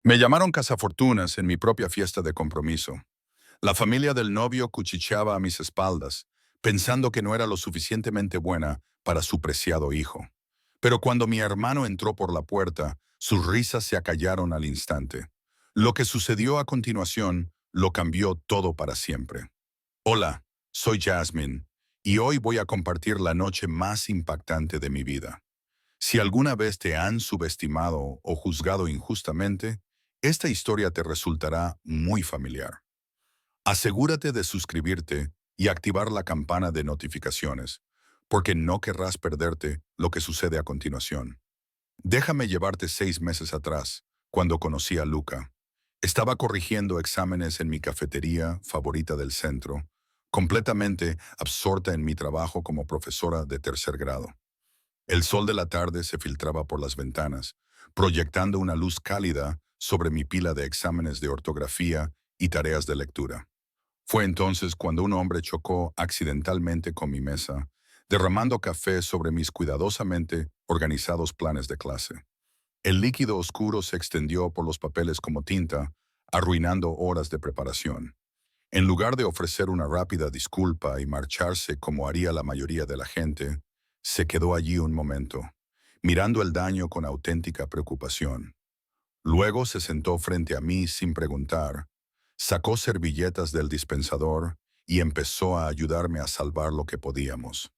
Me llamaron cazafortunas en mi propia fiesta de compromiso. La familia del novio cuchicheaba a mis espaldas, pensando que no era lo suficientemente buena para su preciado hijo. Pero cuando mi hermano entró por la puerta, sus risas se acallaron al instante. Lo que sucedió a continuación lo cambió todo para siempre. Hola, soy Jasmine, y hoy voy a compartir la noche más impactante de mi vida. Si alguna vez te han subestimado o juzgado injustamente, esta historia te resultará muy familiar. Asegúrate de suscribirte y activar la campana de notificaciones, porque no querrás perderte lo que sucede a continuación. Déjame llevarte 6 meses atrás, cuando conocí a Luca. Estaba corrigiendo exámenes en mi cafetería favorita del centro, completamente absorta en mi trabajo como profesora de tercer grado. El sol de la tarde se filtraba por las ventanas, proyectando una luz cálida sobre mi pila de exámenes de ortografía y tareas de lectura. Fue entonces cuando un hombre chocó accidentalmente con mi mesa, derramando café sobre mis cuidadosamente organizados planes de clase. El líquido oscuro se extendió por los papeles como tinta, arruinando horas de preparación. En lugar de ofrecer una rápida disculpa y marcharse como haría la mayoría de la gente, se quedó allí un momento, mirando el daño con auténtica preocupación. Luego se sentó frente a mí sin preguntar, sacó servilletas del dispensador y empezó a ayudarme a salvar lo que podíamos.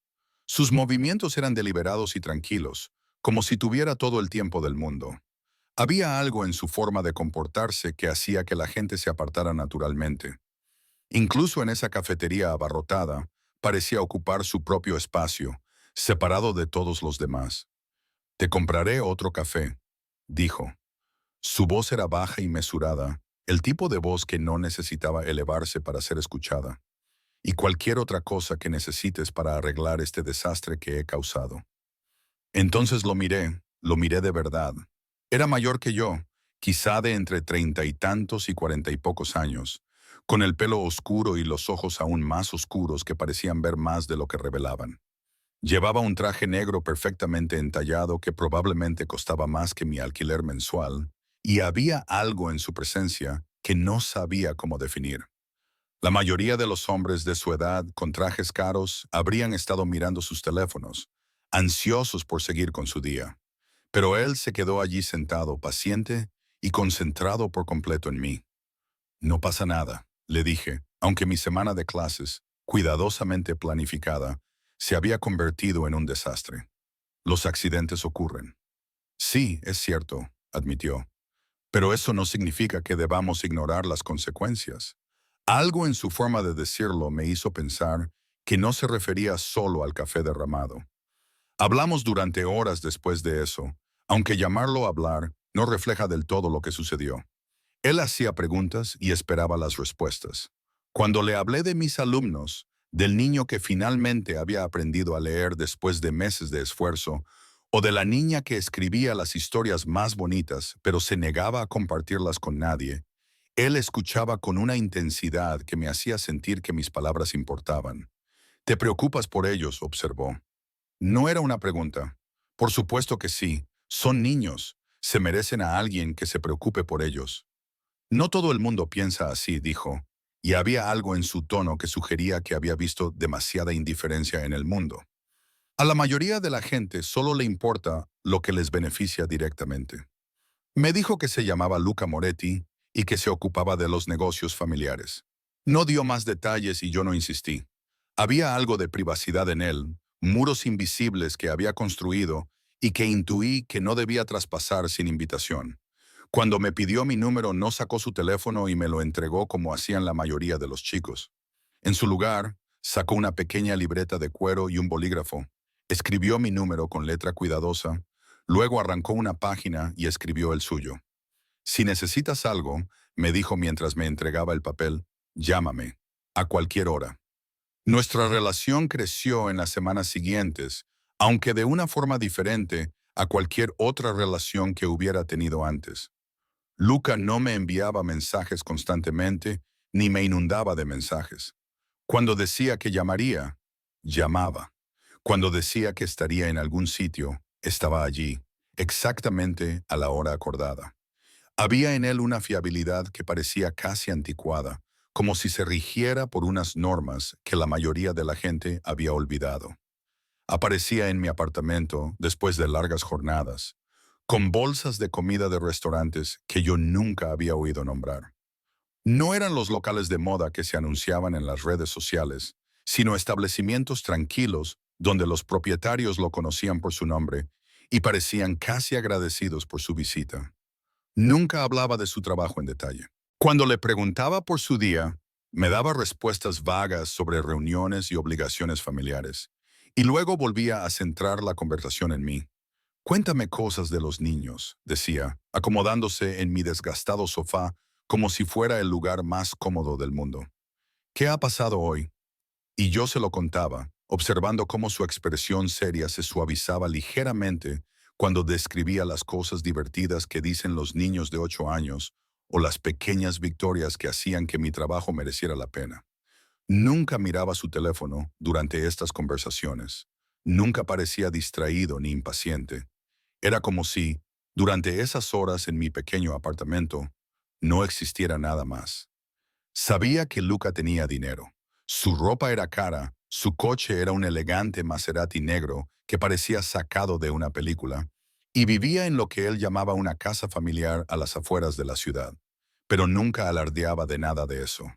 Sus movimientos eran deliberados y tranquilos, como si tuviera todo el tiempo del mundo. Había algo en su forma de comportarse que hacía que la gente se apartara naturalmente. Incluso en esa cafetería abarrotada, parecía ocupar su propio espacio, separado de todos los demás. «Te compraré otro café», dijo. Su voz era baja y mesurada, el tipo de voz que no necesitaba elevarse para ser escuchada. «Y cualquier otra cosa que necesites para arreglar este desastre que he causado». Entonces lo miré de verdad. Era mayor que yo, quizá de entre 30 y tantos y 40 y pocos años, con el pelo oscuro y los ojos aún más oscuros que parecían ver más de lo que revelaban. Llevaba un traje negro perfectamente entallado que probablemente costaba más que mi alquiler mensual, y había algo en su presencia que no sabía cómo definir. La mayoría de los hombres de su edad con trajes caros habrían estado mirando sus teléfonos, ansiosos por seguir con su día. Pero él se quedó allí sentado, paciente y concentrado por completo en mí. «No pasa nada», le dije, aunque mi semana de clases, cuidadosamente planificada, se había convertido en un desastre. «Los accidentes ocurren». «Sí, es cierto», admitió, «pero eso no significa que debamos ignorar las consecuencias». Algo en su forma de decirlo me hizo pensar que no se refería solo al café derramado. Hablamos durante horas después de eso, aunque llamarlo hablar no refleja del todo lo que sucedió. Él hacía preguntas y esperaba las respuestas. Cuando le hablé de mis alumnos, del niño que finalmente había aprendido a leer después de meses de esfuerzo, o de la niña que escribía las historias más bonitas pero se negaba a compartirlas con nadie, él escuchaba con una intensidad que me hacía sentir que mis palabras importaban. «¿Te preocupas por ellos?», observó. No era una pregunta. Por supuesto que sí. Son niños. Se merecen a alguien que se preocupe por ellos. «No todo el mundo piensa así», dijo, y había algo en su tono que sugería que había visto demasiada indiferencia en el mundo. A la mayoría de la gente solo le importa lo que les beneficia directamente. Me dijo que se llamaba Luca Moretti y que se ocupaba de los negocios familiares. No dio más detalles y yo no insistí. Había algo de privacidad en él, muros invisibles que había construido y que intuí que no debía traspasar sin invitación. Cuando me pidió mi número no sacó su teléfono y me lo entregó como hacían la mayoría de los chicos. En su lugar, sacó una pequeña libreta de cuero y un bolígrafo. Escribió mi número con letra cuidadosa, luego arrancó una página y escribió el suyo. «Si necesitas algo», me dijo mientras me entregaba el papel, «llámame, a cualquier hora». Nuestra relación creció en las semanas siguientes, aunque de una forma diferente a cualquier otra relación que hubiera tenido antes. Luca no me enviaba mensajes constantemente, ni me inundaba de mensajes. Cuando decía que llamaría, llamaba. Cuando decía que estaría en algún sitio, estaba allí, exactamente a la hora acordada. Había en él una fiabilidad que parecía casi anticuada, como si se rigiera por unas normas que la mayoría de la gente había olvidado. Aparecía en mi apartamento después de largas jornadas, con bolsas de comida de restaurantes que yo nunca había oído nombrar. No eran los locales de moda que se anunciaban en las redes sociales, sino establecimientos tranquilos donde los propietarios lo conocían por su nombre y parecían casi agradecidos por su visita. Nunca hablaba de su trabajo en detalle. Cuando le preguntaba por su día, me daba respuestas vagas sobre reuniones y obligaciones familiares, y luego volvía a centrar la conversación en mí. Cuéntame cosas de los niños, decía, acomodándose en mi desgastado sofá como si fuera el lugar más cómodo del mundo. ¿Qué ha pasado hoy? Y yo se lo contaba, observando cómo su expresión seria se suavizaba ligeramente cuando describía las cosas divertidas que dicen los niños de 8 años o las pequeñas victorias que hacían que mi trabajo mereciera la pena. Nunca miraba su teléfono durante estas conversaciones. Nunca parecía distraído ni impaciente. Era como si, durante esas horas en mi pequeño apartamento, no existiera nada más. Sabía que Luca tenía dinero. Su ropa era cara, su coche era un elegante Maserati negro que parecía sacado de una película, y vivía en lo que él llamaba una casa familiar a las afueras de la ciudad. Pero nunca alardeaba de nada de eso.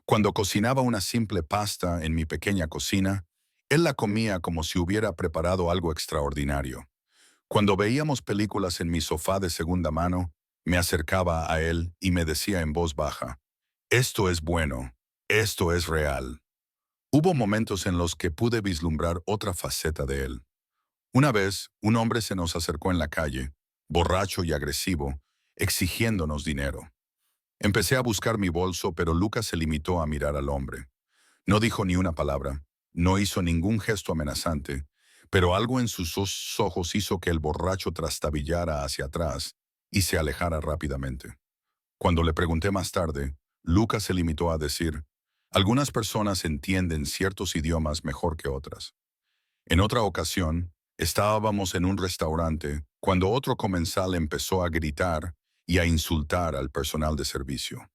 Cuando cocinaba una simple pasta en mi pequeña cocina, él la comía como si hubiera preparado algo extraordinario. Cuando veíamos películas en mi sofá de segunda mano, me acercaba a él y me decía en voz baja, esto es bueno, esto es real. Hubo momentos en los que pude vislumbrar otra faceta de él. Una vez, un hombre se nos acercó en la calle, borracho y agresivo, exigiéndonos dinero. Empecé a buscar mi bolso, pero Lucas se limitó a mirar al hombre. No dijo ni una palabra, no hizo ningún gesto amenazante, pero algo en sus ojos hizo que el borracho trastabillara hacia atrás y se alejara rápidamente. Cuando le pregunté más tarde, Lucas se limitó a decir, algunas personas entienden ciertos idiomas mejor que otras. En otra ocasión, estábamos en un restaurante cuando otro comensal empezó a gritar y a insultar al personal de servicio.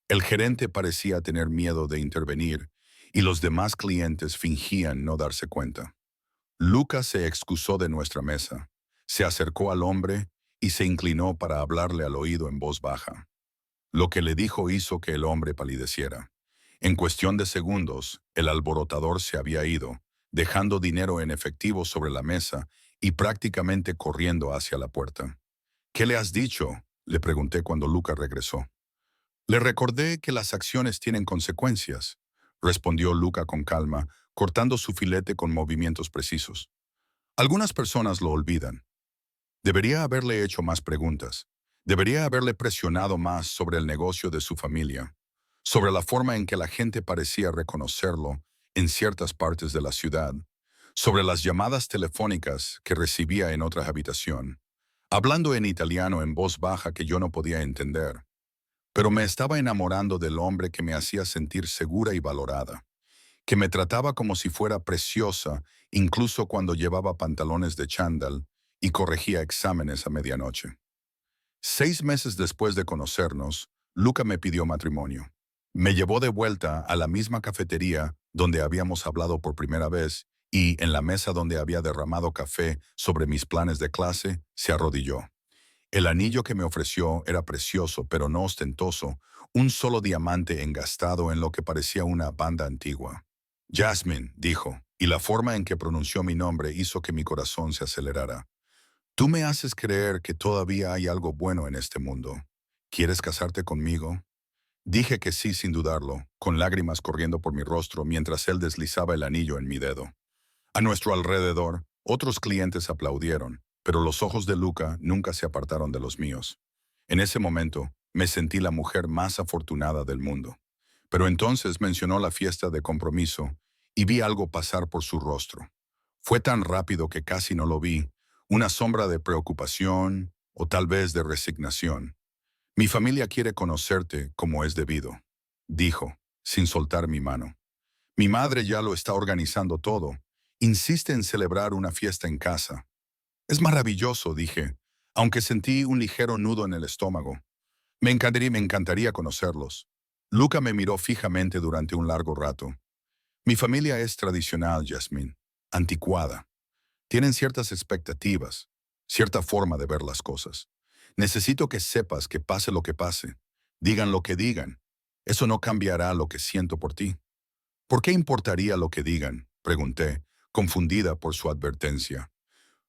El gerente parecía tener miedo de intervenir y los demás clientes fingían no darse cuenta. Lucas se excusó de nuestra mesa, se acercó al hombre y se inclinó para hablarle al oído en voz baja. Lo que le dijo hizo que el hombre palideciera. En cuestión de segundos, el alborotador se había ido, dejando dinero en efectivo sobre la mesa y prácticamente corriendo hacia la puerta. ¿Qué le has dicho?, le pregunté cuando Lucas regresó. Le recordé que las acciones tienen consecuencias, respondió Luca con calma, cortando su filete con movimientos precisos. Algunas personas lo olvidan. Debería haberle hecho más preguntas. Debería haberle presionado más sobre el negocio de su familia, sobre la forma en que la gente parecía reconocerlo en ciertas partes de la ciudad, sobre las llamadas telefónicas que recibía en otra habitación, hablando en italiano en voz baja que yo no podía entender. Pero me estaba enamorando del hombre que me hacía sentir segura y valorada, que me trataba como si fuera preciosa, incluso cuando llevaba pantalones de chándal y corregía exámenes a medianoche. 6 meses después de conocernos, Luca me pidió matrimonio. Me llevó de vuelta a la misma cafetería donde habíamos hablado por primera vez y, en la mesa donde había derramado café sobre mis planes de clase, se arrodilló. El anillo que me ofreció era precioso, pero no ostentoso, un solo diamante engastado en lo que parecía una banda antigua. Jasmine, dijo, y la forma en que pronunció mi nombre hizo que mi corazón se acelerara. Tú me haces creer que todavía hay algo bueno en este mundo. ¿Quieres casarte conmigo? Dije que sí sin dudarlo, con lágrimas corriendo por mi rostro mientras él deslizaba el anillo en mi dedo. A nuestro alrededor, otros clientes aplaudieron, pero los ojos de Luca nunca se apartaron de los míos. En ese momento, me sentí la mujer más afortunada del mundo. Pero entonces mencionó la fiesta de compromiso y vi algo pasar por su rostro. Fue tan rápido que casi no lo vi, una sombra de preocupación o tal vez de resignación. Mi familia quiere conocerte como es debido, dijo, sin soltar mi mano. Mi madre ya lo está organizando todo. Insiste en celebrar una fiesta en casa. Es maravilloso, dije, aunque sentí un ligero nudo en el estómago. Me encantaría conocerlos. Luca me miró fijamente durante un largo rato. Mi familia es tradicional, Jasmine, anticuada. Tienen ciertas expectativas, cierta forma de ver las cosas. Necesito que sepas que pase lo que pase, digan lo que digan. Eso no cambiará lo que siento por ti. ¿Por qué importaría lo que digan? Pregunté, confundida por su advertencia.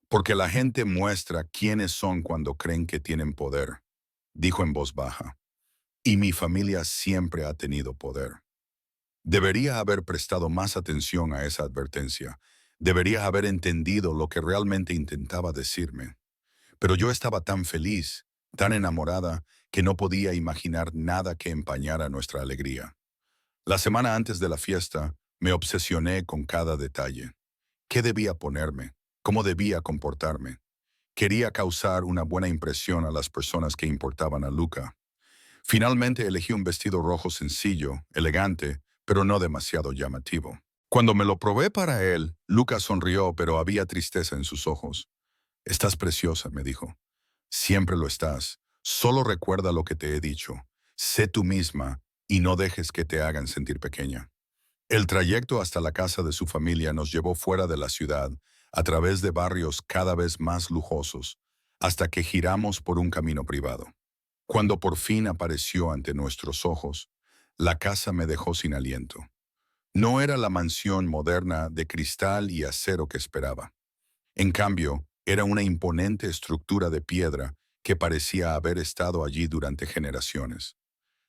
Porque la gente muestra quiénes son cuando creen que tienen poder, dijo en voz baja. Y mi familia siempre ha tenido poder. Debería haber prestado más atención a esa advertencia. Debería haber entendido lo que realmente intentaba decirme. Pero yo estaba tan feliz, tan enamorada, que no podía imaginar nada que empañara nuestra alegría. La semana antes de la fiesta, me obsesioné con cada detalle. ¿Qué debía ponerme? ¿Cómo debía comportarme? Quería causar una buena impresión a las personas que importaban a Luca. Finalmente elegí un vestido rojo sencillo, elegante, pero no demasiado llamativo. Cuando me lo probé para él, Luca sonrió, pero había tristeza en sus ojos. Estás preciosa, me dijo. Siempre lo estás. Solo recuerda lo que te he dicho. Sé tú misma y no dejes que te hagan sentir pequeña. El trayecto hasta la casa de su familia nos llevó fuera de la ciudad, a través de barrios cada vez más lujosos, hasta que giramos por un camino privado. Cuando por fin apareció ante nuestros ojos, la casa me dejó sin aliento. No era la mansión moderna de cristal y acero que esperaba. En cambio, era una imponente estructura de piedra que parecía haber estado allí durante generaciones.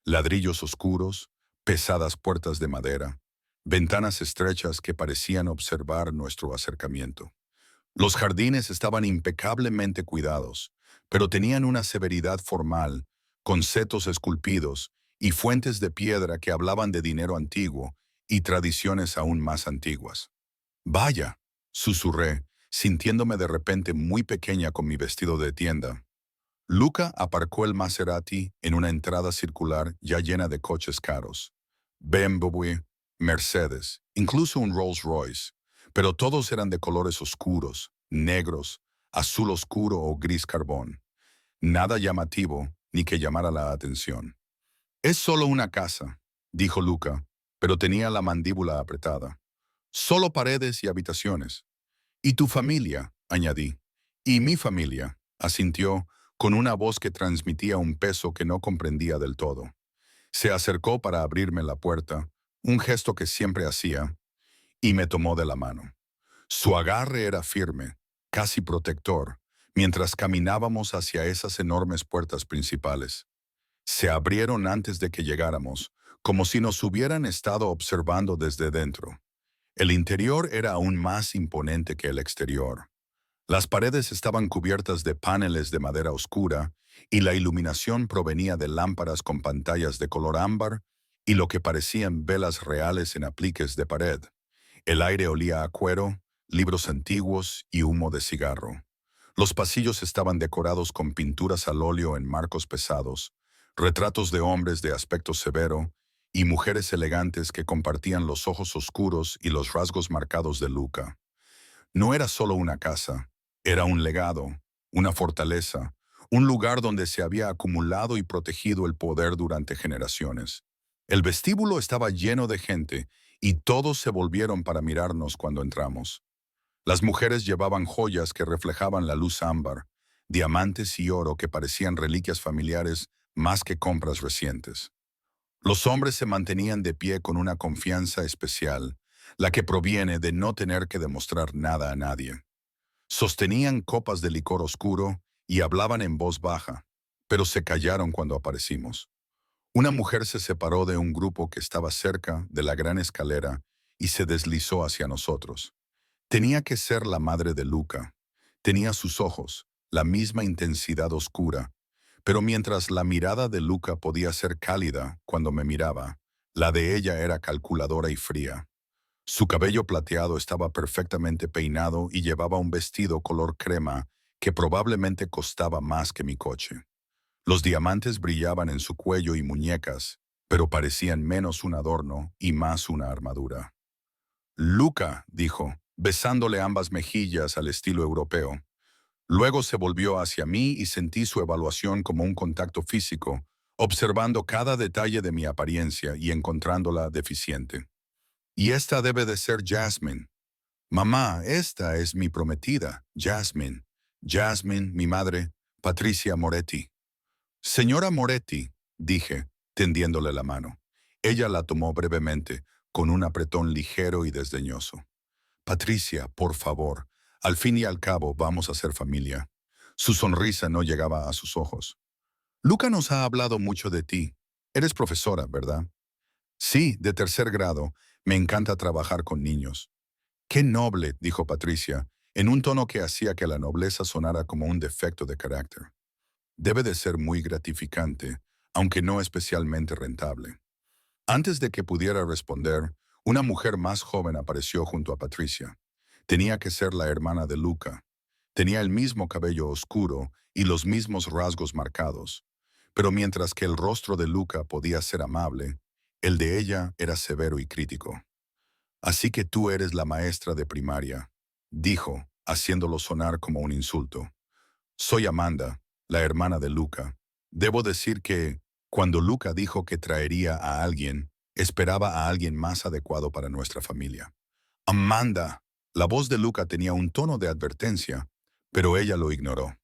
Ladrillos oscuros, pesadas puertas de madera, ventanas estrechas que parecían observar nuestro acercamiento. Los jardines estaban impecablemente cuidados, pero tenían una severidad formal, con setos esculpidos y fuentes de piedra que hablaban de dinero antiguo y tradiciones aún más antiguas. Vaya, susurré, sintiéndome de repente muy pequeña con mi vestido de tienda. Luca aparcó el Maserati en una entrada circular ya llena de coches caros. BMW, Mercedes, incluso un Rolls Royce, pero todos eran de colores oscuros, negros, azul oscuro o gris carbón. Nada llamativo ni que llamara la atención. Es solo una casa, dijo Luca, pero tenía la mandíbula apretada. Solo paredes y habitaciones. Y tu familia, añadí. Y mi familia, asintió, con una voz que transmitía un peso que no comprendía del todo. Se acercó para abrirme la puerta, un gesto que siempre hacía, y me tomó de la mano. Su agarre era firme, casi protector, mientras caminábamos hacia esas enormes puertas principales. Se abrieron antes de que llegáramos, como si nos hubieran estado observando desde dentro. El interior era aún más imponente que el exterior. Las paredes estaban cubiertas de paneles de madera oscura y la iluminación provenía de lámparas con pantallas de color ámbar y lo que parecían velas reales en apliques de pared. El aire olía a cuero, libros antiguos y humo de cigarro. Los pasillos estaban decorados con pinturas al óleo en marcos pesados, retratos de hombres de aspecto severo y mujeres elegantes que compartían los ojos oscuros y los rasgos marcados de Luca. No era solo una casa, era un legado, una fortaleza, un lugar donde se había acumulado y protegido el poder durante generaciones. El vestíbulo estaba lleno de gente y todos se volvieron para mirarnos cuando entramos. Las mujeres llevaban joyas que reflejaban la luz ámbar, diamantes y oro que parecían reliquias familiares más que compras recientes. Los hombres se mantenían de pie con una confianza especial, la que proviene de no tener que demostrar nada a nadie. Sostenían copas de licor oscuro y hablaban en voz baja, pero se callaron cuando aparecimos. Una mujer se separó de un grupo que estaba cerca de la gran escalera y se deslizó hacia nosotros. Tenía que ser la madre de Luca. Tenía sus ojos, la misma intensidad oscura, pero mientras la mirada de Luca podía ser cálida cuando me miraba, la de ella era calculadora y fría. Su cabello plateado estaba perfectamente peinado y llevaba un vestido color crema que probablemente costaba más que mi coche. Los diamantes brillaban en su cuello y muñecas, pero parecían menos un adorno y más una armadura. Luca, dijo, besándole ambas mejillas al estilo europeo. Luego se volvió hacia mí y sentí su evaluación como un contacto físico, observando cada detalle de mi apariencia y encontrándola deficiente. Y esta debe de ser Jasmine. Mamá, esta es mi prometida, Jasmine. Jasmine, mi madre, Patricia Moretti. Señora Moretti, dije, tendiéndole la mano. Ella la tomó brevemente, con un apretón ligero y desdeñoso. Patricia, por favor, al fin y al cabo vamos a ser familia. Su sonrisa no llegaba a sus ojos. Luca nos ha hablado mucho de ti. Eres profesora, ¿verdad? Sí, de tercer grado. Me encanta trabajar con niños. Qué noble, dijo Patricia, en un tono que hacía que la nobleza sonara como un defecto de carácter. Debe de ser muy gratificante, aunque no especialmente rentable. Antes de que pudiera responder, una mujer más joven apareció junto a Patricia. Tenía que ser la hermana de Luca. Tenía el mismo cabello oscuro y los mismos rasgos marcados. Pero mientras que el rostro de Luca podía ser amable, el de ella era severo y crítico. Así que tú eres la maestra de primaria, dijo, haciéndolo sonar como un insulto. Soy Amanda, la hermana de Luca. Debo decir que, cuando Luca dijo que traería a alguien, esperaba a alguien más adecuado para nuestra familia. Amanda. La voz de Luca tenía un tono de advertencia, pero ella lo ignoró.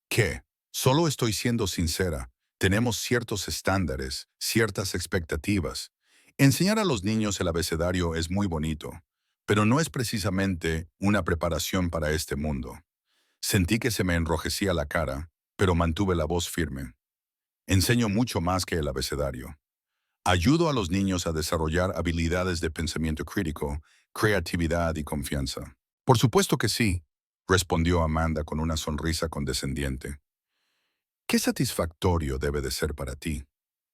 ¿Qué? Solo estoy siendo sincera. Tenemos ciertos estándares, ciertas expectativas. Enseñar a los niños el abecedario es muy bonito, pero no es precisamente una preparación para este mundo. Sentí que se me enrojecía la cara, pero mantuve la voz firme. Enseño mucho más que el abecedario. Ayudo a los niños a desarrollar habilidades de pensamiento crítico, creatividad y confianza. Por supuesto que sí, respondió Amanda con una sonrisa condescendiente. Qué satisfactorio debe de ser para ti.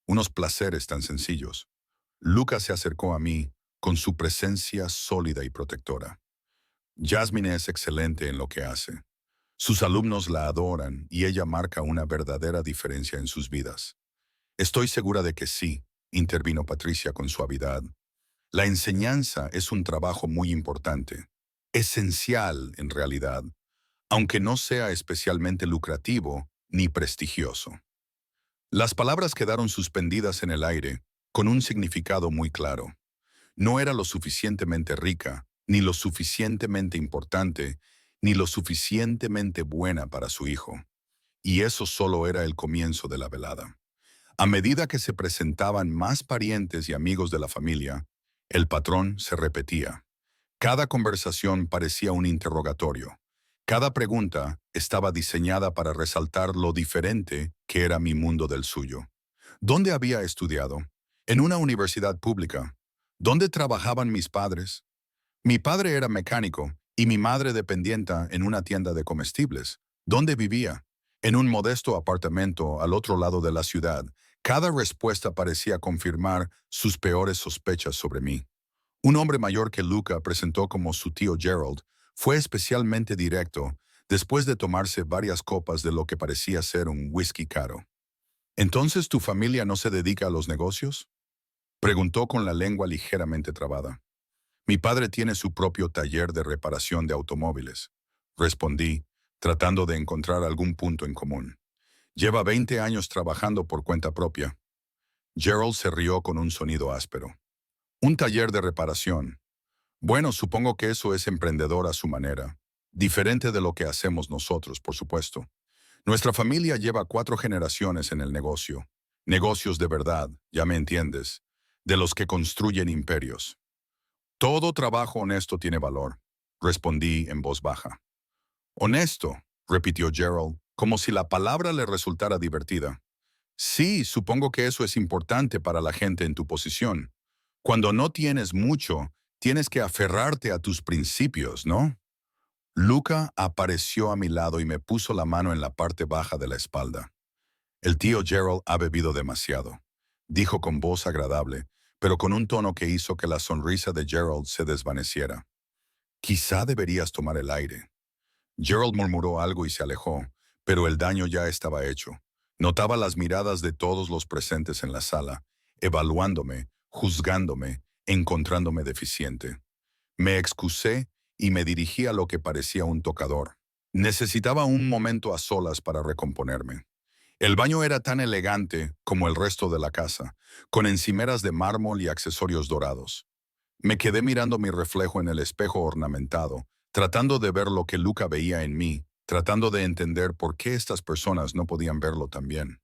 Unos placeres tan sencillos. Lucas se acercó a mí con su presencia sólida y protectora. Jasmine es excelente en lo que hace. Sus alumnos la adoran y ella marca una verdadera diferencia en sus vidas. Estoy segura de que sí, intervino Patricia con suavidad. La enseñanza es un trabajo muy importante, esencial en realidad, aunque no sea especialmente lucrativo ni prestigioso. Las palabras quedaron suspendidas en el aire, con un significado muy claro. No era lo suficientemente rica, ni lo suficientemente importante, ni lo suficientemente buena para su hijo. Y eso solo era el comienzo de la velada. A medida que se presentaban más parientes y amigos de la familia, el patrón se repetía. Cada conversación parecía un interrogatorio. Cada pregunta estaba diseñada para resaltar lo diferente que era mi mundo del suyo. ¿Dónde había estudiado? En una universidad pública. ¿Dónde trabajaban mis padres? Mi padre era mecánico y mi madre dependienta en una tienda de comestibles. ¿Dónde vivía? En un modesto apartamento al otro lado de la ciudad. Cada respuesta parecía confirmar sus peores sospechas sobre mí. Un hombre mayor que Luca presentó como su tío Gerald fue especialmente directo después de tomarse varias copas de lo que parecía ser un whisky caro. ¿Entonces tu familia no se dedica a los negocios? Preguntó con la lengua ligeramente trabada. Mi padre tiene su propio taller de reparación de automóviles. Respondí, tratando de encontrar algún punto en común. Lleva 20 años trabajando por cuenta propia. Gerald se rió con un sonido áspero. Un taller de reparación. Bueno, supongo que eso es emprendedor a su manera. Diferente de lo que hacemos nosotros, por supuesto. Nuestra familia lleva 4 generaciones en el negocio. Negocios de verdad, ya me entiendes, de los que construyen imperios. Todo trabajo honesto tiene valor, respondí en voz baja. Honesto, repitió Gerald, como si la palabra le resultara divertida. Sí, supongo que eso es importante para la gente en tu posición. Cuando no tienes mucho, tienes que aferrarte a tus principios, ¿no? Luca apareció a mi lado y me puso la mano en la parte baja de la espalda. El tío Gerald ha bebido demasiado, dijo con voz agradable, pero con un tono que hizo que la sonrisa de Gerald se desvaneciera. Quizá deberías tomar el aire. Gerald murmuró algo y se alejó, pero el daño ya estaba hecho. Notaba las miradas de todos los presentes en la sala, evaluándome, juzgándome, encontrándome deficiente. Me excusé y me dirigí a lo que parecía un tocador. Necesitaba un momento a solas para recomponerme. El baño era tan elegante como el resto de la casa, con encimeras de mármol y accesorios dorados. Me quedé mirando mi reflejo en el espejo ornamentado, tratando de ver lo que Luca veía en mí, tratando de entender por qué estas personas no podían verlo también.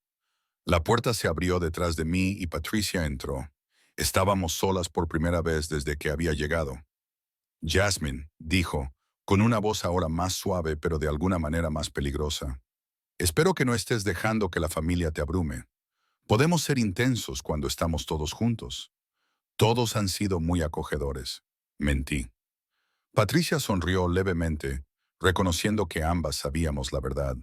La puerta se abrió detrás de mí y Patricia entró. Estábamos solas por primera vez desde que había llegado. Jasmine, dijo, con una voz ahora más suave pero de alguna manera más peligrosa. Espero que no estés dejando que la familia te abrume. Podemos ser intensos cuando estamos todos juntos. Todos han sido muy acogedores. Mentí. Patricia sonrió levemente, reconociendo que ambas sabíamos la verdad.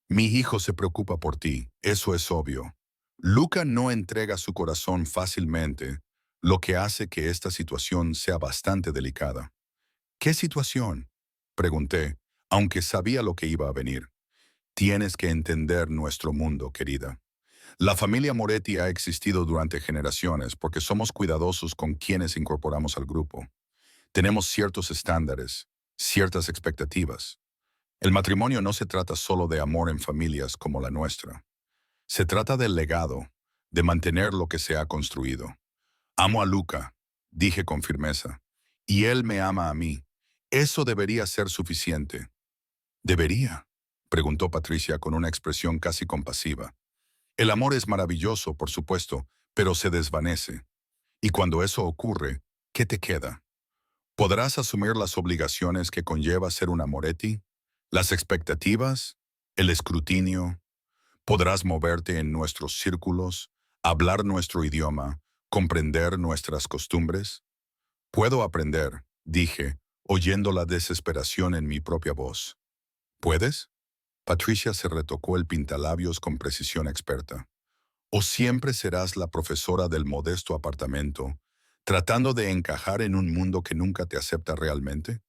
Mi hijo se preocupa por ti, eso es obvio. Luca no entrega su corazón fácilmente, lo que hace que esta situación sea bastante delicada. ¿Qué situación? Pregunté, aunque sabía lo que iba a venir. Tienes que entender nuestro mundo, querida. La familia Moretti ha existido durante generaciones porque somos cuidadosos con quienes incorporamos al grupo. Tenemos ciertos estándares, ciertas expectativas. El matrimonio no se trata solo de amor en familias como la nuestra. Se trata del legado, de mantener lo que se ha construido. Amo a Luca, dije con firmeza, y él me ama a mí. Eso debería ser suficiente. ¿Debería? Preguntó Patricia con una expresión casi compasiva. El amor es maravilloso, por supuesto, pero se desvanece. Y cuando eso ocurre, ¿qué te queda? ¿Podrás asumir las obligaciones que conlleva ser una Moretti? ¿Las expectativas? ¿El escrutinio? ¿Podrás moverte en nuestros círculos, hablar nuestro idioma, comprender nuestras costumbres? Puedo aprender, dije, oyendo la desesperación en mi propia voz. ¿Puedes? Patricia se retocó el pintalabios con precisión experta. ¿O siempre serás la profesora del modesto apartamento, tratando de encajar en un mundo que nunca te acepta realmente?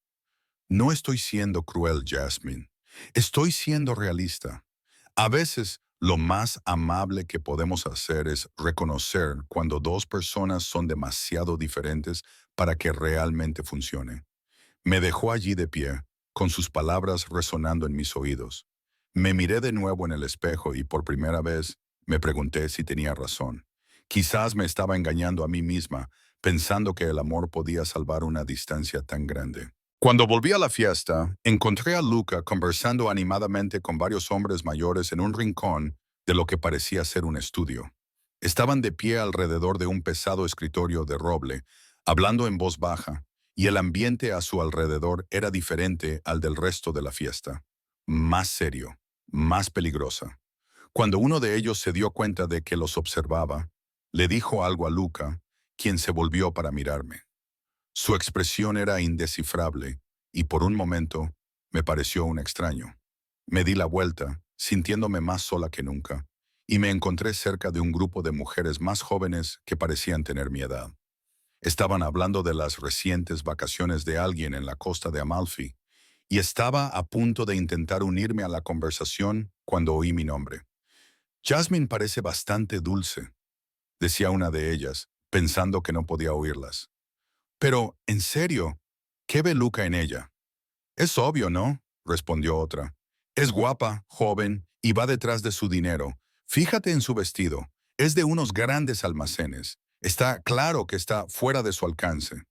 No estoy siendo cruel, Jasmine. Estoy siendo realista. A veces, lo más amable que podemos hacer es reconocer cuando dos personas son demasiado diferentes para que realmente funcione. Me dejó allí de pie, con sus palabras resonando en mis oídos. Me miré de nuevo en el espejo y por primera vez me pregunté si tenía razón. Quizás me estaba engañando a mí misma, pensando que el amor podía salvar una distancia tan grande. Cuando volví a la fiesta, encontré a Luca conversando animadamente con varios hombres mayores en un rincón de lo que parecía ser un estudio. Estaban de pie alrededor de un pesado escritorio de roble, hablando en voz baja, y el ambiente a su alrededor era diferente al del resto de la fiesta. Más serio, más peligrosa. Cuando uno de ellos se dio cuenta de que los observaba, le dijo algo a Luca, quien se volvió para mirarme. Su expresión era indescifrable y por un momento me pareció un extraño. Me di la vuelta, sintiéndome más sola que nunca, y me encontré cerca de un grupo de mujeres más jóvenes que parecían tener mi edad. Estaban hablando de las recientes vacaciones de alguien en la costa de Amalfi, y estaba a punto de intentar unirme a la conversación cuando oí mi nombre. Jasmine parece bastante dulce, decía una de ellas, pensando que no podía oírlas. Pero, en serio, ¿qué ve Luca en ella? Es obvio, ¿no? Respondió otra. Es guapa, joven, y va detrás de su dinero. Fíjate en su vestido. Es de unos grandes almacenes. Está claro que está fuera de su alcance.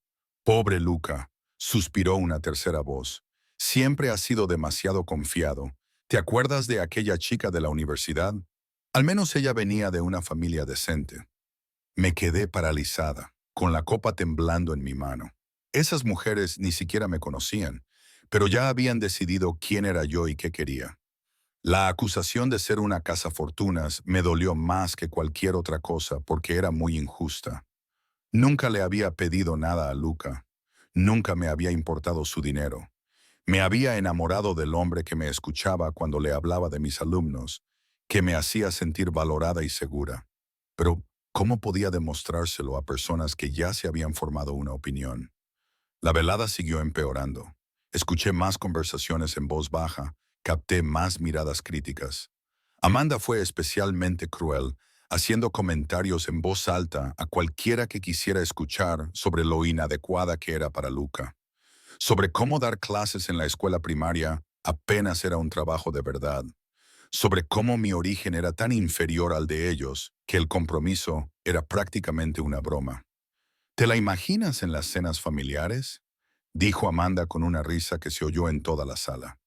Pobre Luca, suspiró una tercera voz. Siempre ha sido demasiado confiado. ¿Te acuerdas de aquella chica de la universidad? Al menos ella venía de una familia decente. Me quedé paralizada, con la copa temblando en mi mano. Esas mujeres ni siquiera me conocían, pero ya habían decidido quién era yo y qué quería. La acusación de ser una cazafortunas me dolió más que cualquier otra cosa porque era muy injusta. Nunca le había pedido nada a Luca. Nunca me había importado su dinero. Me había enamorado del hombre que me escuchaba cuando le hablaba de mis alumnos, que me hacía sentir valorada y segura. Pero, ¿cómo podía demostrárselo a personas que ya se habían formado una opinión? La velada siguió empeorando. Escuché más conversaciones en voz baja, capté más miradas críticas. Amanda fue especialmente cruel, haciendo comentarios en voz alta a cualquiera que quisiera escuchar sobre lo inadecuada que era para Luca, sobre cómo dar clases en la escuela primaria apenas era un trabajo de verdad, sobre cómo mi origen era tan inferior al de ellos que el compromiso era prácticamente una broma. ¿Te la imaginas en las cenas familiares?, dijo Amanda con una risa que se oyó en toda la sala.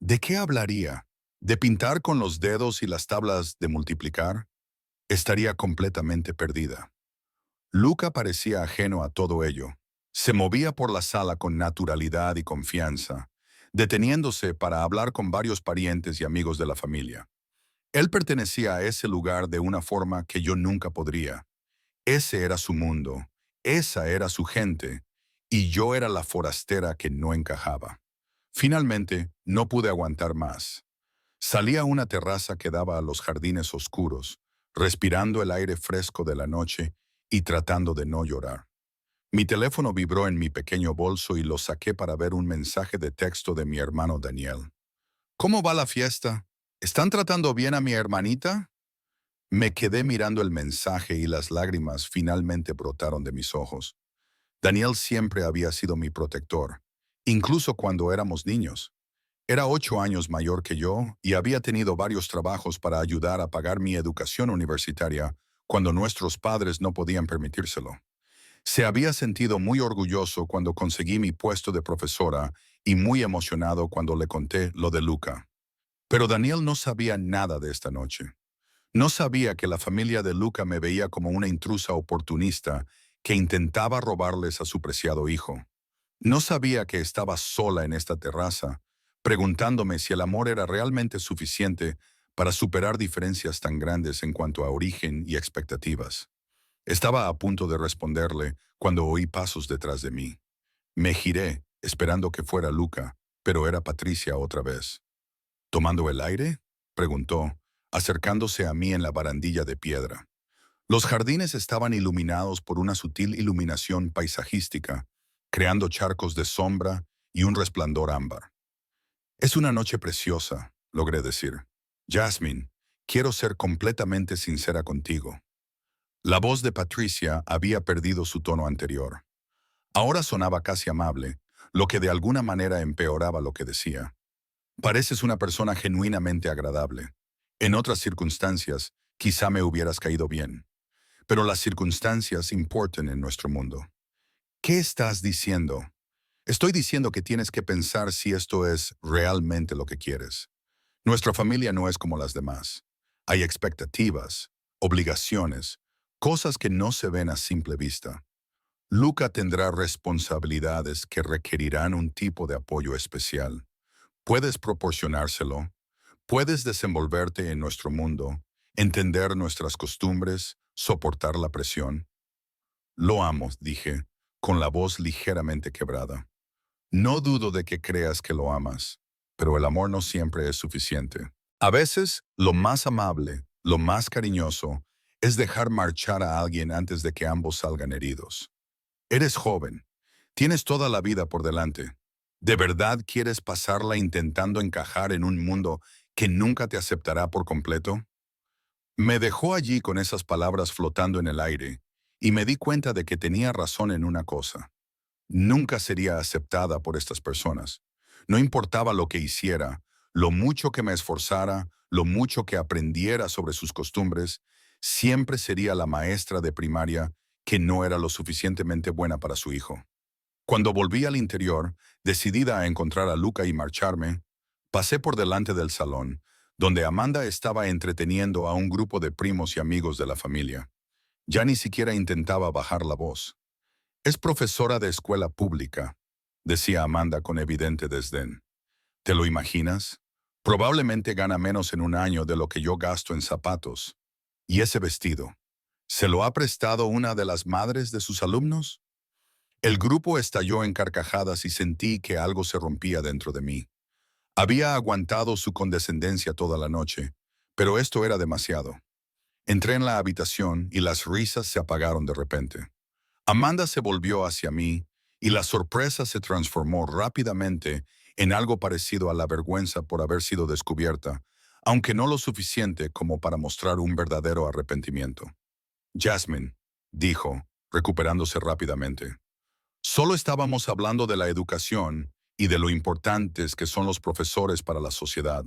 ¿De qué hablaría? ¿De pintar con los dedos y las tablas de multiplicar? Estaría completamente perdida. Luca parecía ajeno a todo ello. Se movía por la sala con naturalidad y confianza, deteniéndose para hablar con varios parientes y amigos de la familia. Él pertenecía a ese lugar de una forma que yo nunca podría. Ese era su mundo, esa era su gente, y yo era la forastera que no encajaba. Finalmente, no pude aguantar más. Salí a una terraza que daba a los jardines oscuros, respirando el aire fresco de la noche y tratando de no llorar. Mi teléfono vibró en mi pequeño bolso y lo saqué para ver un mensaje de texto de mi hermano Daniel. ¿Cómo va la fiesta? ¿Están tratando bien a mi hermanita? Me quedé mirando el mensaje y las lágrimas finalmente brotaron de mis ojos. Daniel siempre había sido mi protector, incluso cuando éramos niños. Era 8 años mayor que yo y había tenido varios trabajos para ayudar a pagar mi educación universitaria cuando nuestros padres no podían permitírselo. Se había sentido muy orgulloso cuando conseguí mi puesto de profesora y muy emocionado cuando le conté lo de Luca. Pero Daniel no sabía nada de esta noche. No sabía que la familia de Luca me veía como una intrusa oportunista que intentaba robarles a su preciado hijo. No sabía que estaba sola en esta terraza, preguntándome si el amor era realmente suficiente para superar diferencias tan grandes en cuanto a origen y expectativas. Estaba a punto de responderle cuando oí pasos detrás de mí. Me giré, esperando que fuera Luca, pero era Patricia otra vez. ¿Tomando el aire?, preguntó, acercándose a mí en la barandilla de piedra. Los jardines estaban iluminados por una sutil iluminación paisajística, creando charcos de sombra y un resplandor ámbar. Es una noche preciosa, logré decir. Jasmine, quiero ser completamente sincera contigo. La voz de Patricia había perdido su tono anterior. Ahora sonaba casi amable, lo que de alguna manera empeoraba lo que decía. Pareces una persona genuinamente agradable. En otras circunstancias, quizá me hubieras caído bien. Pero las circunstancias importan en nuestro mundo. ¿Qué estás diciendo? Estoy diciendo que tienes que pensar si esto es realmente lo que quieres. Nuestra familia no es como las demás. Hay expectativas, obligaciones, cosas que no se ven a simple vista. Luca tendrá responsabilidades que requerirán un tipo de apoyo especial. Puedes proporcionárselo, puedes desenvolverte en nuestro mundo, entender nuestras costumbres, soportar la presión. Lo amo, dije, con la voz ligeramente quebrada. No dudo de que creas que lo amas, pero el amor no siempre es suficiente. A veces, lo más amable, lo más cariñoso, es dejar marchar a alguien antes de que ambos salgan heridos. Eres joven, tienes toda la vida por delante. ¿De verdad quieres pasarla intentando encajar en un mundo que nunca te aceptará por completo? Me dejó allí con esas palabras flotando en el aire, y me di cuenta de que tenía razón en una cosa. Nunca sería aceptada por estas personas. No importaba lo que hiciera, lo mucho que me esforzara, lo mucho que aprendiera sobre sus costumbres, siempre sería la maestra de primaria que no era lo suficientemente buena para su hijo. Cuando volví al interior, decidida a encontrar a Luca y marcharme, pasé por delante del salón, donde Amanda estaba entreteniendo a un grupo de primos y amigos de la familia. Ya ni siquiera intentaba bajar la voz. Es profesora de escuela pública, decía Amanda con evidente desdén. ¿Te lo imaginas? Probablemente gana menos en un año de lo que yo gasto en zapatos. ¿Y ese vestido? ¿Se lo ha prestado una de las madres de sus alumnos? El grupo estalló en carcajadas y sentí que algo se rompía dentro de mí. Había aguantado su condescendencia toda la noche, pero esto era demasiado. Entré en la habitación y las risas se apagaron de repente. Amanda se volvió hacia mí y la sorpresa se transformó rápidamente en algo parecido a la vergüenza por haber sido descubierta, aunque no lo suficiente como para mostrar un verdadero arrepentimiento. Jasmine, dijo, recuperándose rápidamente. Solo estábamos hablando de la educación y de lo importantes que son los profesores para la sociedad.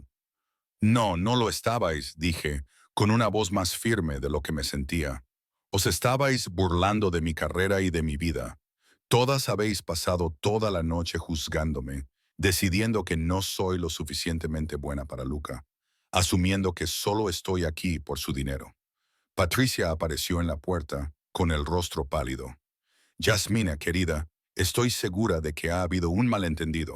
No, no lo estabais, dije, con una voz más firme de lo que me sentía. Os estabais burlando de mi carrera y de mi vida. Todas habéis pasado toda la noche juzgándome, decidiendo que no soy lo suficientemente buena para Luca, asumiendo que solo estoy aquí por su dinero. Patricia apareció en la puerta, con el rostro pálido. Yasmina, querida, estoy segura de que ha habido un malentendido.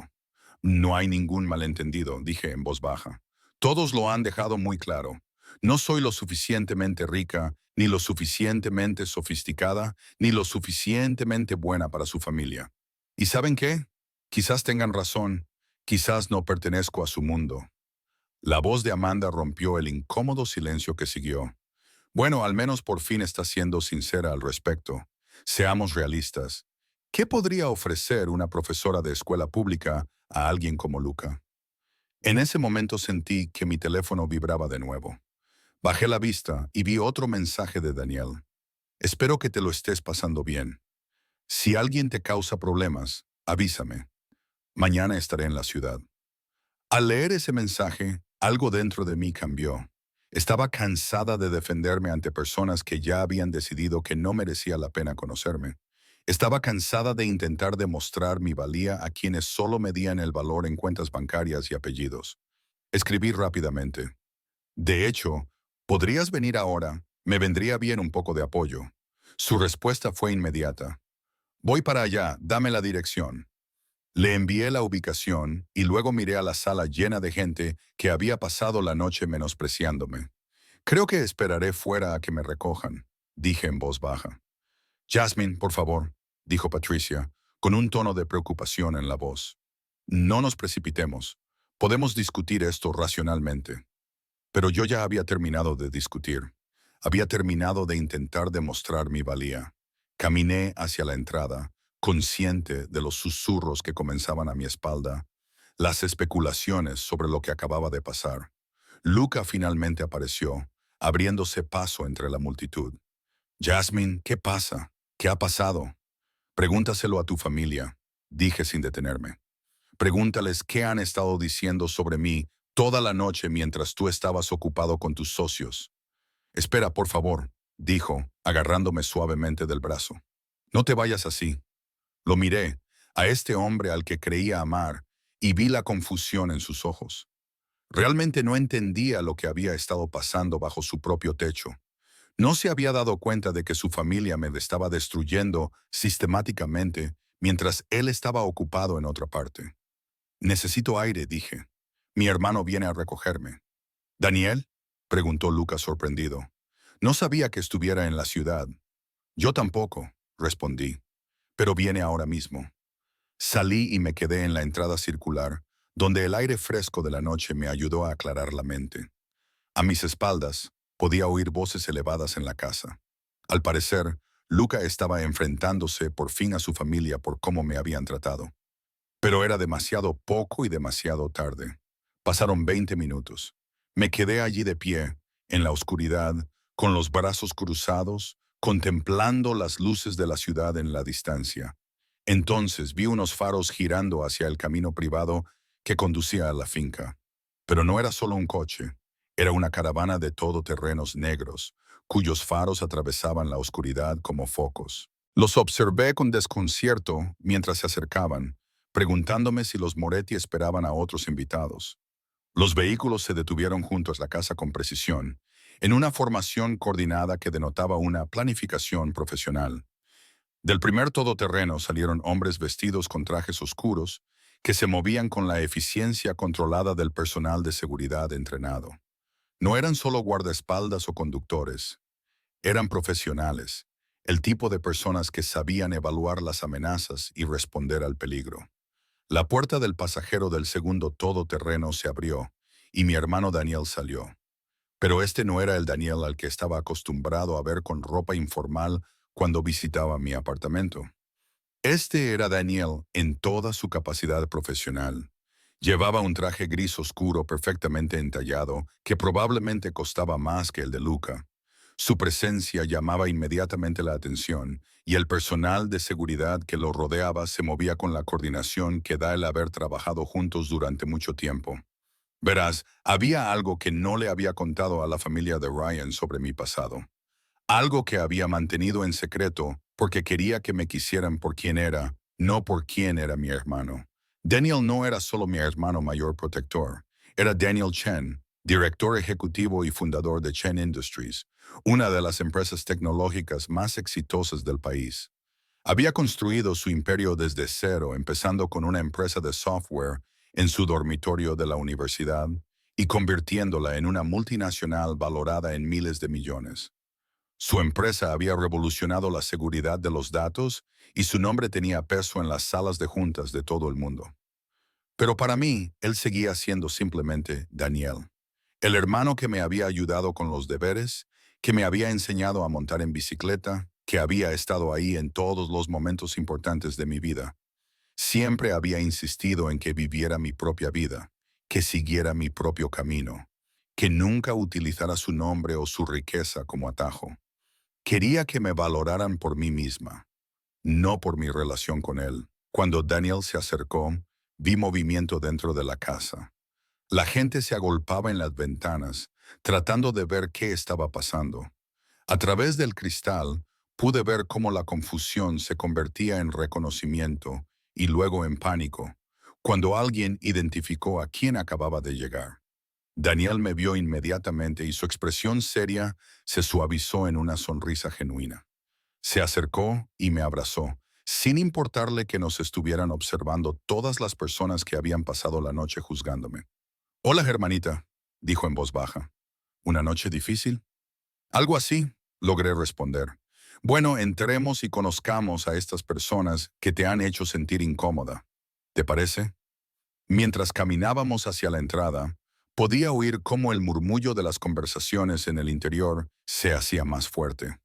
No hay ningún malentendido, dije en voz baja. Todos lo han dejado muy claro. No soy lo suficientemente rica, ni lo suficientemente sofisticada, ni lo suficientemente buena para su familia. ¿Y saben qué? Quizás tengan razón, quizás no pertenezco a su mundo. La voz de Amanda rompió el incómodo silencio que siguió. Bueno, al menos por fin está siendo sincera al respecto. Seamos realistas. ¿Qué podría ofrecer una profesora de escuela pública a alguien como Luca? En ese momento sentí que mi teléfono vibraba de nuevo. Bajé la vista y vi otro mensaje de Daniel. Espero que te lo estés pasando bien. Si alguien te causa problemas, avísame. Mañana estaré en la ciudad. Al leer ese mensaje, algo dentro de mí cambió. Estaba cansada de defenderme ante personas que ya habían decidido que no merecía la pena conocerme. Estaba cansada de intentar demostrar mi valía a quienes solo medían el valor en cuentas bancarias y apellidos. Escribí rápidamente. De hecho, ¿podrías venir ahora? Me vendría bien un poco de apoyo. Su respuesta fue inmediata. Voy para allá, dame la dirección. Le envié la ubicación y luego miré a la sala llena de gente que había pasado la noche menospreciándome. Creo que esperaré fuera a que me recojan, dije en voz baja. Jasmine, por favor, dijo Patricia, con un tono de preocupación en la voz. No nos precipitemos. Podemos discutir esto racionalmente. Pero yo ya había terminado de discutir. Había terminado de intentar demostrar mi valía. Caminé hacia la entrada, consciente de los susurros que comenzaban a mi espalda, las especulaciones sobre lo que acababa de pasar. Luca finalmente apareció, abriéndose paso entre la multitud. Jasmine, ¿qué pasa? ¿Qué ha pasado? Pregúntaselo a tu familia, dije sin detenerme. Pregúntales qué han estado diciendo sobre mí toda la noche mientras tú estabas ocupado con tus socios. Espera, por favor, dijo, agarrándome suavemente del brazo. No te vayas así. Lo miré, a este hombre al que creía amar, y vi la confusión en sus ojos. Realmente no entendía lo que había estado pasando bajo su propio techo. No se había dado cuenta de que su familia me estaba destruyendo sistemáticamente mientras él estaba ocupado en otra parte. Necesito aire, dije. Mi hermano viene a recogerme. ¿Daniel? Preguntó Lucas sorprendido. No sabía que estuviera en la ciudad. Yo tampoco, respondí, pero viene ahora mismo. Salí y me quedé en la entrada circular, donde el aire fresco de la noche me ayudó a aclarar la mente. A mis espaldas, podía oír voces elevadas en la casa. Al parecer, Luca estaba enfrentándose por fin a su familia por cómo me habían tratado. Pero era demasiado poco y demasiado tarde. Pasaron 20 minutos. Me quedé allí de pie, en la oscuridad, con los brazos cruzados, contemplando las luces de la ciudad en la distancia. Entonces vi unos faros girando hacia el camino privado que conducía a la finca. Pero no era solo un coche, era una caravana de todoterrenos negros, cuyos faros atravesaban la oscuridad como focos. Los observé con desconcierto mientras se acercaban, preguntándome si los Moretti esperaban a otros invitados. Los vehículos se detuvieron junto a la casa con precisión, en una formación coordinada que denotaba una planificación profesional. Del primer todoterreno salieron hombres vestidos con trajes oscuros que se movían con la eficiencia controlada del personal de seguridad entrenado. No eran solo guardaespaldas o conductores, eran profesionales, el tipo de personas que sabían evaluar las amenazas y responder al peligro. La puerta del pasajero del segundo todoterreno se abrió y mi hermano Daniel salió. Pero este no era el Daniel al que estaba acostumbrado a ver con ropa informal cuando visitaba mi apartamento. Este era Daniel en toda su capacidad profesional. Llevaba un traje gris oscuro perfectamente entallado que probablemente costaba más que el de Luca. Su presencia llamaba inmediatamente la atención y el personal de seguridad que lo rodeaba se movía con la coordinación que da el haber trabajado juntos durante mucho tiempo. Verás, había algo que no le había contado a la familia de Ryan sobre mi pasado. Algo que había mantenido en secreto porque quería que me quisieran por quien era, no por quién era mi hermano. Daniel no era solo mi hermano mayor protector. Era Daniel Chen, director ejecutivo y fundador de Chen Industries, una de las empresas tecnológicas más exitosas del país. Había construido su imperio desde cero, empezando con una empresa de software en su dormitorio de la universidad y convirtiéndola en una multinacional valorada en miles de millones. Su empresa había revolucionado la seguridad de los datos y su nombre tenía peso en las salas de juntas de todo el mundo. Pero para mí, él seguía siendo simplemente Daniel, el hermano que me había ayudado con los deberes, que me había enseñado a montar en bicicleta, que había estado ahí en todos los momentos importantes de mi vida. Siempre había insistido en que viviera mi propia vida, que siguiera mi propio camino, que nunca utilizara su nombre o su riqueza como atajo. Quería que me valoraran por mí misma, no por mi relación con él. Cuando Daniel se acercó, vi movimiento dentro de la casa. La gente se agolpaba en las ventanas, tratando de ver qué estaba pasando. A través del cristal, pude ver cómo la confusión se convertía en reconocimiento y luego en pánico, cuando alguien identificó a quién acababa de llegar. Daniel me vio inmediatamente y su expresión seria se suavizó en una sonrisa genuina. Se acercó y me abrazó, sin importarle que nos estuvieran observando todas las personas que habían pasado la noche juzgándome. «Hola, hermanita», dijo en voz baja. «¿Una noche difícil?» «Algo así», logré responder. «Bueno, entremos y conozcamos a estas personas que te han hecho sentir incómoda. ¿Te parece?» Mientras caminábamos hacia la entrada, podía oír cómo el murmullo de las conversaciones en el interior se hacía más fuerte.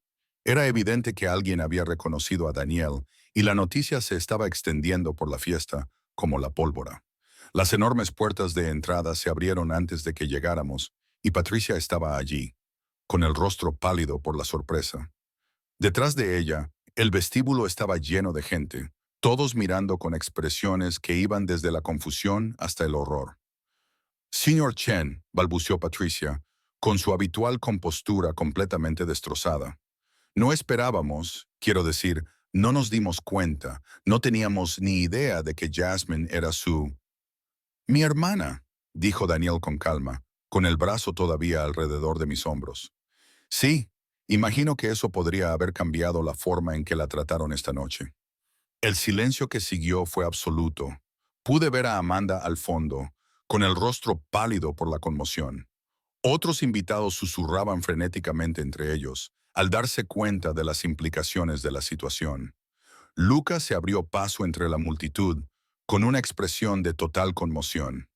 Era evidente que alguien había reconocido a Daniel y la noticia se estaba extendiendo por la fiesta como la pólvora. Las enormes puertas de entrada se abrieron antes de que llegáramos y Patricia estaba allí, con el rostro pálido por la sorpresa. Detrás de ella, el vestíbulo estaba lleno de gente, todos mirando con expresiones que iban desde la confusión hasta el horror. «Señor Chen», balbuceó Patricia, con su habitual compostura completamente destrozada. «No esperábamos, quiero decir, no nos dimos cuenta, no teníamos ni idea de que Jasmine era su...» «Mi hermana», dijo Daniel con calma, con el brazo todavía alrededor de mis hombros. «Sí, imagino que eso podría haber cambiado la forma en que la trataron esta noche». El silencio que siguió fue absoluto. Pude ver a Amanda al fondo, con el rostro pálido por la conmoción. Otros invitados susurraban frenéticamente entre ellos, al darse cuenta de las implicaciones de la situación. Lucas se abrió paso entre la multitud, con una expresión de total conmoción.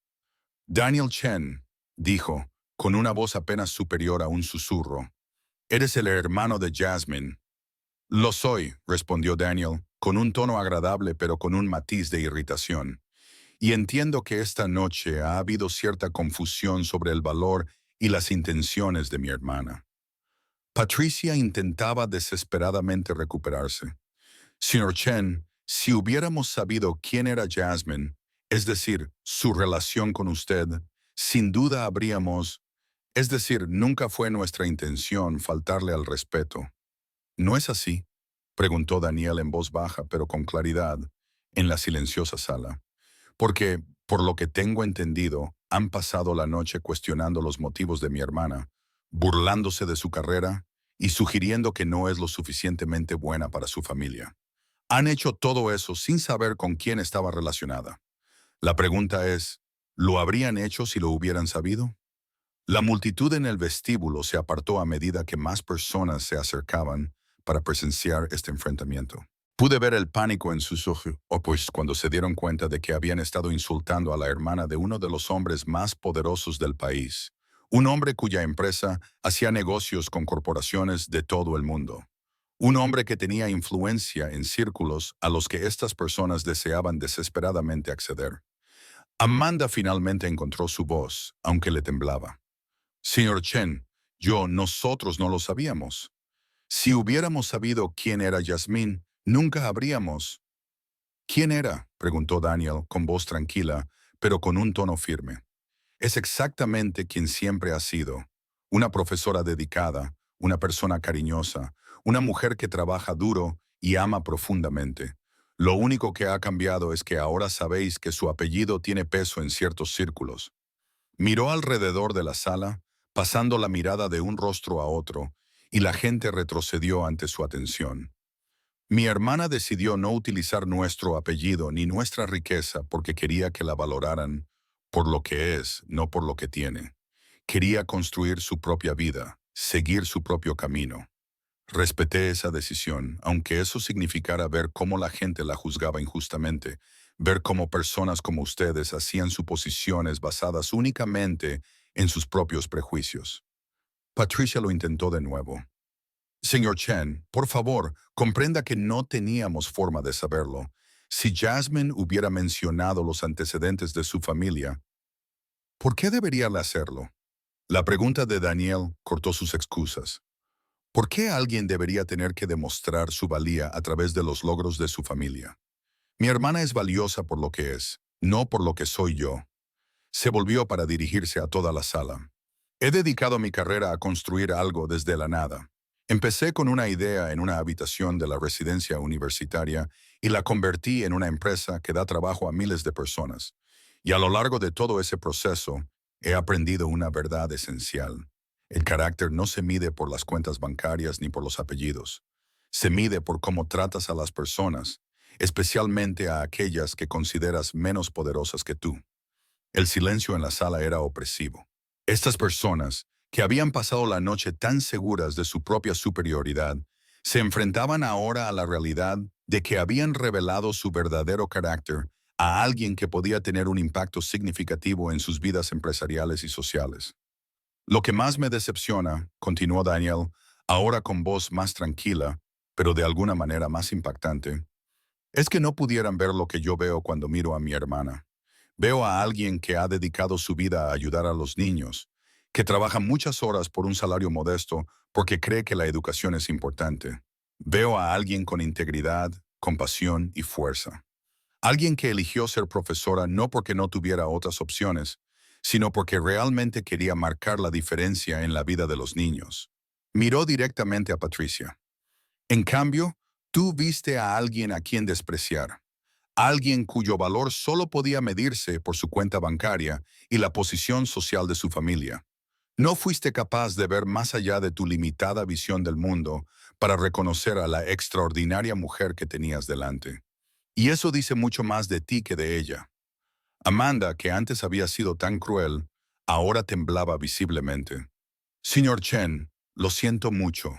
«Daniel Chen», dijo, con una voz apenas superior a un susurro, «eres el hermano de Jasmine». «Lo soy», respondió Daniel, con un tono agradable pero con un matiz de irritación. «Y entiendo que esta noche ha habido cierta confusión sobre el valor y las intenciones de mi hermana». Patricia intentaba desesperadamente recuperarse. «Señor Chen, si hubiéramos sabido quién era Jasmine, es decir, su relación con usted, sin duda habríamos... Es decir, nunca fue nuestra intención faltarle al respeto». «¿No es así?», preguntó Daniel en voz baja pero con claridad, en la silenciosa sala. «Porque, por lo que tengo entendido, han pasado la noche cuestionando los motivos de mi hermana, burlándose de su carrera y sugiriendo que no es lo suficientemente buena para su familia. Han hecho todo eso sin saber con quién estaba relacionada. La pregunta es, ¿lo habrían hecho si lo hubieran sabido?». La multitud en el vestíbulo se apartó a medida que más personas se acercaban para presenciar este enfrentamiento. Pude ver el pánico en sus ojos, pues cuando se dieron cuenta de que habían estado insultando a la hermana de uno de los hombres más poderosos del país, un hombre cuya empresa hacía negocios con corporaciones de todo el mundo. Un hombre que tenía influencia en círculos a los que estas personas deseaban desesperadamente acceder. Amanda finalmente encontró su voz, aunque le temblaba. «Señor Chen, nosotros no lo sabíamos. Si hubiéramos sabido quién era Yasmín, nunca habríamos...». «¿Quién era?», preguntó Daniel con voz tranquila, pero con un tono firme. Es exactamente quien siempre ha sido. Una profesora dedicada, una persona cariñosa, una mujer que trabaja duro y ama profundamente. Lo único que ha cambiado es que ahora sabéis que su apellido tiene peso en ciertos círculos. Miró alrededor de la sala, pasando la mirada de un rostro a otro, y la gente retrocedió ante su atención. Mi hermana decidió no utilizar nuestro apellido ni nuestra riqueza porque quería que la valoraran por lo que es, no por lo que tiene. Quería construir su propia vida, seguir su propio camino. Respeté esa decisión, aunque eso significara ver cómo la gente la juzgaba injustamente, ver cómo personas como ustedes hacían suposiciones basadas únicamente en sus propios prejuicios. Patricia lo intentó de nuevo. Señor Chen, por favor, comprenda que no teníamos forma de saberlo. Si Jasmine hubiera mencionado los antecedentes de su familia, ¿por qué debería hacerlo? La pregunta de Daniel cortó sus excusas. ¿Por qué alguien debería tener que demostrar su valía a través de los logros de su familia? Mi hermana es valiosa por lo que es, no por lo que soy yo. Se volvió para dirigirse a toda la sala. He dedicado mi carrera a construir algo desde la nada. Empecé con una idea en una habitación de la residencia universitaria y la convertí en una empresa que da trabajo a miles de personas. Y a lo largo de todo ese proceso, he aprendido una verdad esencial. El carácter no se mide por las cuentas bancarias ni por los apellidos. Se mide por cómo tratas a las personas, especialmente a aquellas que consideras menos poderosas que tú. El silencio en la sala era opresivo. Estas personas, que habían pasado la noche tan seguras de su propia superioridad, se enfrentaban ahora a la realidad de que habían revelado su verdadero carácter a alguien que podía tener un impacto significativo en sus vidas empresariales y sociales. Lo que más me decepciona, continuó Daniel, ahora con voz más tranquila, pero de alguna manera más impactante, es que no pudieran ver lo que yo veo cuando miro a mi hermana. Veo a alguien que ha dedicado su vida a ayudar a los niños, que trabaja muchas horas por un salario modesto porque cree que la educación es importante. Veo a alguien con integridad, compasión y fuerza. Alguien que eligió ser profesora no porque no tuviera otras opciones, sino porque realmente quería marcar la diferencia en la vida de los niños. Miró directamente a Patricia. En cambio, tú viste a alguien a quien despreciar. Alguien cuyo valor solo podía medirse por su cuenta bancaria y la posición social de su familia. No fuiste capaz de ver más allá de tu limitada visión del mundo para reconocer a la extraordinaria mujer que tenías delante. Y eso dice mucho más de ti que de ella. Amanda, que antes había sido tan cruel, ahora temblaba visiblemente. Señor Chen, lo siento mucho.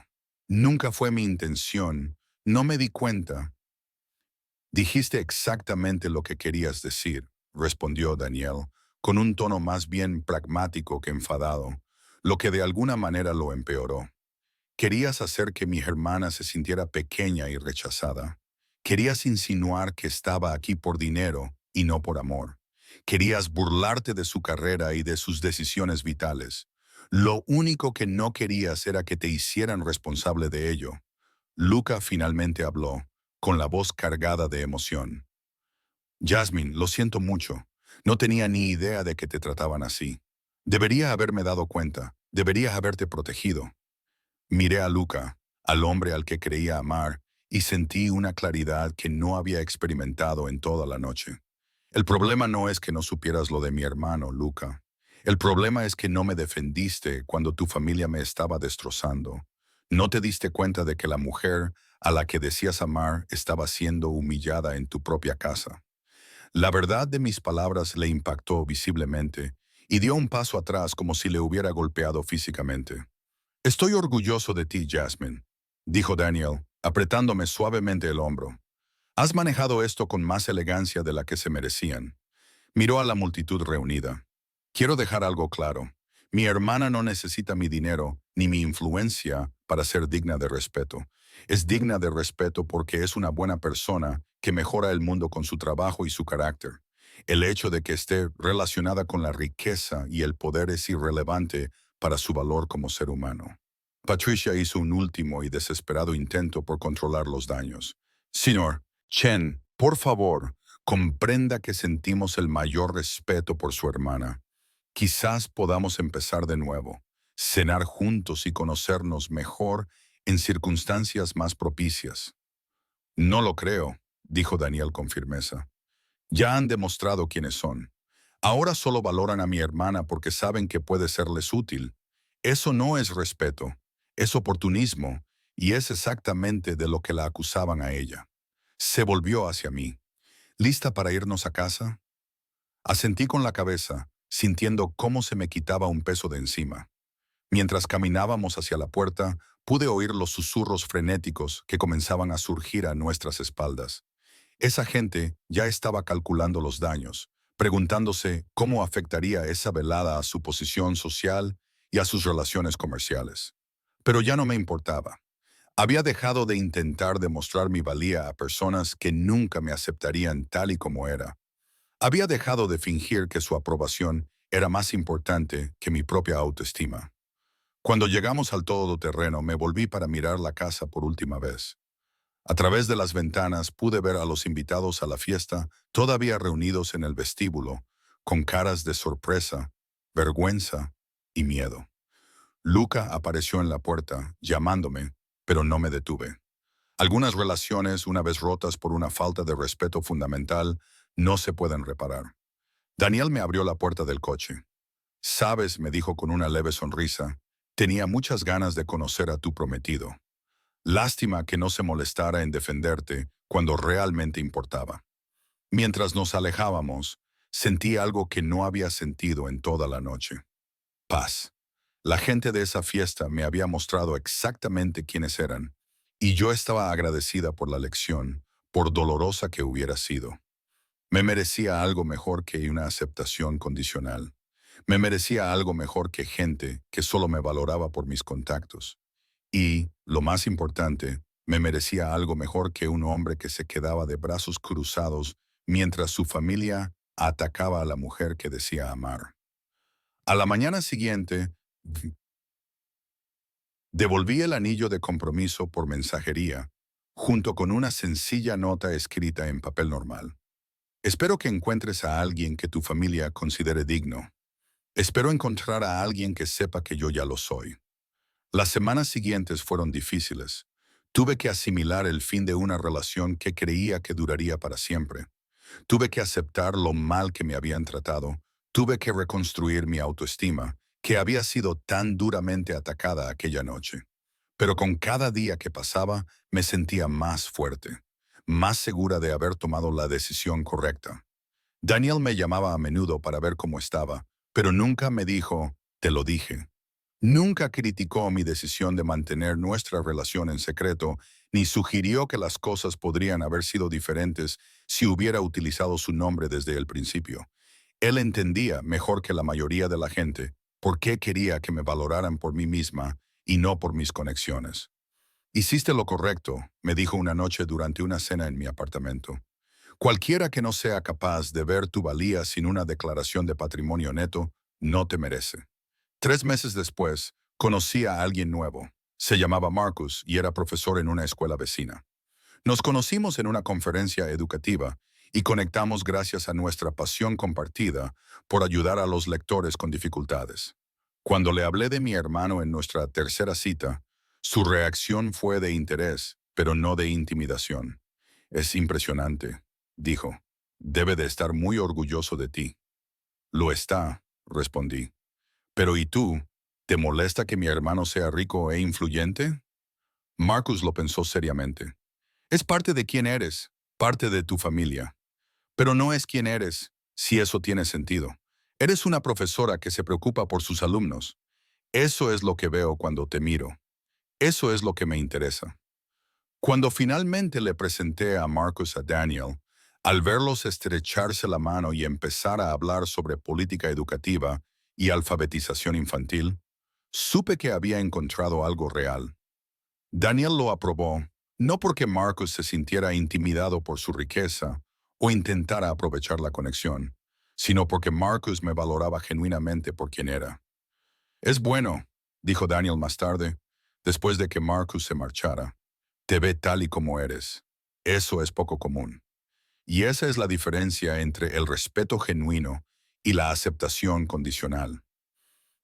Nunca fue mi intención. No me di cuenta. Dijiste exactamente lo que querías decir, respondió Daniel, con un tono más bien pragmático que enfadado, lo que de alguna manera lo empeoró. Querías hacer que mi hermana se sintiera pequeña y rechazada. Querías insinuar que estaba aquí por dinero y no por amor. Querías burlarte de su carrera y de sus decisiones vitales. Lo único que no querías era que te hicieran responsable de ello. Luca finalmente habló, con la voz cargada de emoción. Jasmine, lo siento mucho. No tenía ni idea de que te trataban así. Debería haberme dado cuenta. Deberías haberte protegido. Miré a Luca, al hombre al que creía amar, y sentí una claridad que no había experimentado en toda la noche. El problema no es que no supieras lo de mi hermano, Luca. El problema es que no me defendiste cuando tu familia me estaba destrozando. No te diste cuenta de que la mujer a la que decías amar estaba siendo humillada en tu propia casa. La verdad de mis palabras le impactó visiblemente y dio un paso atrás como si le hubiera golpeado físicamente. Estoy orgulloso de ti, Jasmine, dijo Daniel, apretándome suavemente el hombro. Has manejado esto con más elegancia de la que se merecían. Miró a la multitud reunida. Quiero dejar algo claro. Mi hermana no necesita mi dinero ni mi influencia para ser digna de respeto. Es digna de respeto porque es una buena persona que mejora el mundo con su trabajo y su carácter. El hecho de que esté relacionada con la riqueza y el poder es irrelevante para su valor como ser humano. Patricia hizo un último y desesperado intento por controlar los daños. Señor Chen, por favor, comprenda que sentimos el mayor respeto por su hermana. Quizás podamos empezar de nuevo, cenar juntos y conocernos mejor en circunstancias más propicias. No lo creo, dijo Daniel con firmeza. Ya han demostrado quiénes son. Ahora solo valoran a mi hermana porque saben que puede serles útil. Eso no es respeto, es oportunismo, y es exactamente de lo que la acusaban a ella. Se volvió hacia mí. ¿Lista para irnos a casa? Asentí con la cabeza, sintiendo cómo se me quitaba un peso de encima. Mientras caminábamos hacia la puerta, pude oír los susurros frenéticos que comenzaban a surgir a nuestras espaldas. Esa gente ya estaba calculando los daños, preguntándose cómo afectaría esa velada a su posición social y a sus relaciones comerciales. Pero ya no me importaba. Había dejado de intentar demostrar mi valía a personas que nunca me aceptarían tal y como era. Había dejado de fingir que su aprobación era más importante que mi propia autoestima. Cuando llegamos al todoterreno, me volví para mirar la casa por última vez. A través de las ventanas pude ver a los invitados a la fiesta todavía reunidos en el vestíbulo, con caras de sorpresa, vergüenza y miedo. Luca apareció en la puerta, llamándome, pero no me detuve. Algunas relaciones, una vez rotas por una falta de respeto fundamental, no se pueden reparar. Daniel me abrió la puerta del coche. Sabes, me dijo con una leve sonrisa, tenía muchas ganas de conocer a tu prometido. Lástima que no se molestara en defenderte cuando realmente importaba. Mientras nos alejábamos, sentí algo que no había sentido en toda la noche. Paz. La gente de esa fiesta me había mostrado exactamente quiénes eran, y yo estaba agradecida por la lección, por dolorosa que hubiera sido. Me merecía algo mejor que una aceptación condicional. Me merecía algo mejor que gente que solo me valoraba por mis contactos. Y, lo más importante, me merecía algo mejor que un hombre que se quedaba de brazos cruzados mientras su familia atacaba a la mujer que decía amar. A la mañana siguiente, devolví el anillo de compromiso por mensajería, junto con una sencilla nota escrita en papel normal. Espero que encuentres a alguien que tu familia considere digno. Espero encontrar a alguien que sepa que yo ya lo soy. Las semanas siguientes fueron difíciles. Tuve que asimilar el fin de una relación que creía que duraría para siempre. Tuve que aceptar lo mal que me habían tratado. Tuve que reconstruir mi autoestima, que había sido tan duramente atacada aquella noche. Pero con cada día que pasaba, me sentía más fuerte, más segura de haber tomado la decisión correcta. Daniel me llamaba a menudo para ver cómo estaba, pero nunca me dijo, te lo dije. Nunca criticó mi decisión de mantener nuestra relación en secreto, ni sugirió que las cosas podrían haber sido diferentes si hubiera utilizado su nombre desde el principio. Él entendía, mejor que la mayoría de la gente, por qué quería que me valoraran por mí misma y no por mis conexiones. Hiciste lo correcto, me dijo una noche durante una cena en mi apartamento. Cualquiera que no sea capaz de ver tu valía sin una declaración de patrimonio neto, no te merece. 3 meses después, conocí a alguien nuevo. Se llamaba Marcus y era profesor en una escuela vecina. Nos conocimos en una conferencia educativa y conectamos gracias a nuestra pasión compartida por ayudar a los lectores con dificultades. Cuando le hablé de mi hermano en nuestra tercera cita, su reacción fue de interés, pero no de intimidación. Es impresionante, dijo. Debe de estar muy orgulloso de ti. Lo está, respondí. Pero ¿y tú? ¿Te molesta que mi hermano sea rico e influyente? Marcus lo pensó seriamente. Es parte de quién eres, parte de tu familia. Pero no es quién eres, si eso tiene sentido. Eres una profesora que se preocupa por sus alumnos. Eso es lo que veo cuando te miro. Eso es lo que me interesa. Cuando finalmente le presenté a Marcus a Daniel, al verlos estrecharse la mano y empezar a hablar sobre política educativa y alfabetización infantil, supe que había encontrado algo real. Daniel lo aprobó, no porque Marcus se sintiera intimidado por su riqueza o intentara aprovechar la conexión, sino porque Marcus me valoraba genuinamente por quien era. Es bueno, dijo Daniel más tarde, después de que Marcus se marchara. Te ve tal y como eres. Eso es poco común. Y esa es la diferencia entre el respeto genuino y la aceptación condicional.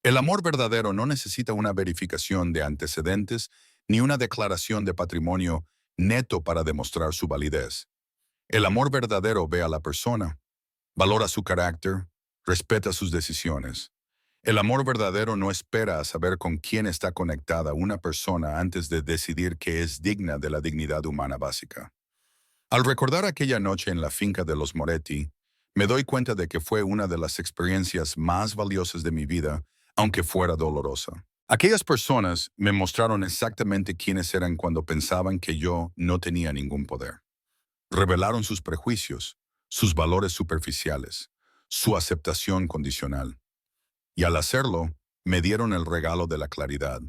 El amor verdadero no necesita una verificación de antecedentes ni una declaración de patrimonio neto para demostrar su validez. El amor verdadero ve a la persona, valora su carácter, respeta sus decisiones. El amor verdadero no espera a saber con quién está conectada una persona antes de decidir que es digna de la dignidad humana básica. Al recordar aquella noche en la finca de los Moretti, me doy cuenta de que fue una de las experiencias más valiosas de mi vida, aunque fuera dolorosa. Aquellas personas me mostraron exactamente quiénes eran cuando pensaban que yo no tenía ningún poder. Revelaron sus prejuicios, sus valores superficiales, su aceptación condicional. Y al hacerlo, me dieron el regalo de la claridad.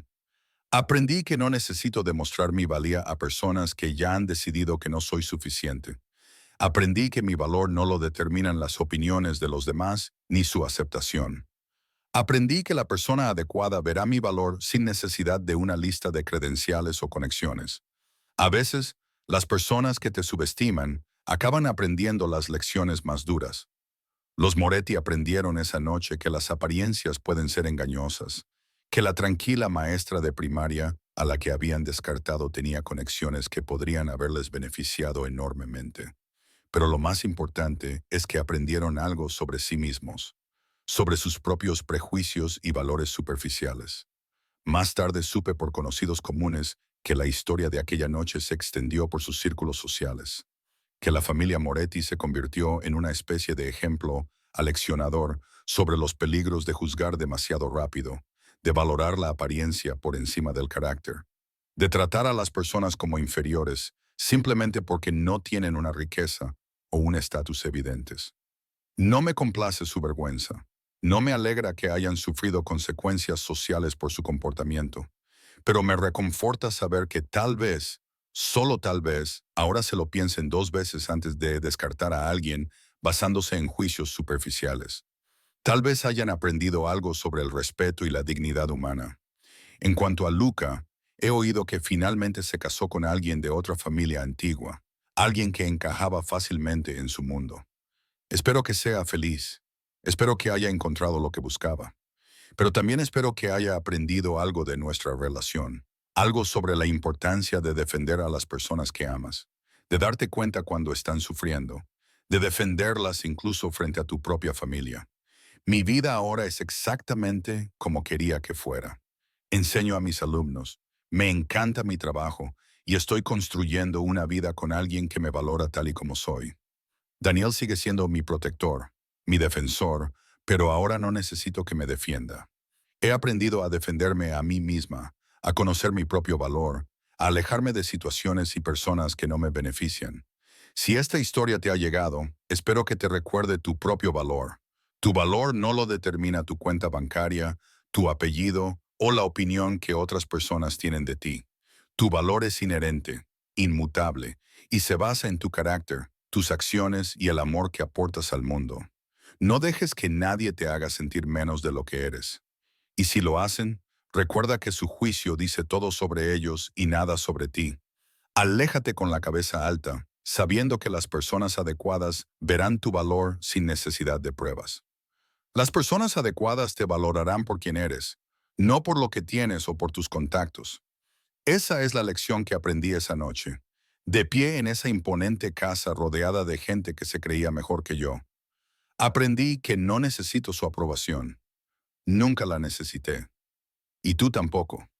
Aprendí que no necesito demostrar mi valía a personas que ya han decidido que no soy suficiente. Aprendí que mi valor no lo determinan las opiniones de los demás ni su aceptación. Aprendí que la persona adecuada verá mi valor sin necesidad de una lista de credenciales o conexiones. A veces, las personas que te subestiman acaban aprendiendo las lecciones más duras. Los Moretti aprendieron esa noche que las apariencias pueden ser engañosas, que la tranquila maestra de primaria a la que habían descartado tenía conexiones que podrían haberles beneficiado enormemente. Pero lo más importante es que aprendieron algo sobre sí mismos, sobre sus propios prejuicios y valores superficiales. Más tarde supe por conocidos comunes que la historia de aquella noche se extendió por sus círculos sociales, que la familia Moretti se convirtió en una especie de ejemplo aleccionador sobre los peligros de juzgar demasiado rápido, de valorar la apariencia por encima del carácter, de tratar a las personas como inferiores simplemente porque no tienen una riqueza o un estatus evidentes. No me complace su vergüenza. No me alegra que hayan sufrido consecuencias sociales por su comportamiento, pero me reconforta saber que tal vez, solo tal vez, ahora se lo piensen dos veces antes de descartar a alguien basándose en juicios superficiales. Tal vez hayan aprendido algo sobre el respeto y la dignidad humana. En cuanto a Luca, he oído que finalmente se casó con alguien de otra familia antigua, alguien que encajaba fácilmente en su mundo. Espero que sea feliz. Espero que haya encontrado lo que buscaba. Pero también espero que haya aprendido algo de nuestra relación, algo sobre la importancia de defender a las personas que amas, de darte cuenta cuando están sufriendo, de defenderlas incluso frente a tu propia familia. Mi vida ahora es exactamente como quería que fuera. Enseño a mis alumnos, me encanta mi trabajo y estoy construyendo una vida con alguien que me valora tal y como soy. Daniel sigue siendo mi protector, mi defensor, pero ahora no necesito que me defienda. He aprendido a defenderme a mí misma, a conocer mi propio valor, a alejarme de situaciones y personas que no me benefician. Si esta historia te ha llegado, espero que te recuerde tu propio valor. Tu valor no lo determina tu cuenta bancaria, tu apellido o la opinión que otras personas tienen de ti. Tu valor es inherente, inmutable, y se basa en tu carácter, tus acciones y el amor que aportas al mundo. No dejes que nadie te haga sentir menos de lo que eres. Y si lo hacen, recuerda que su juicio dice todo sobre ellos y nada sobre ti. Aléjate con la cabeza alta, sabiendo que las personas adecuadas verán tu valor sin necesidad de pruebas. Las personas adecuadas te valorarán por quien eres, no por lo que tienes o por tus contactos. Esa es la lección que aprendí esa noche, de pie en esa imponente casa rodeada de gente que se creía mejor que yo. Aprendí que no necesito su aprobación. Nunca la necesité. Y tú tampoco.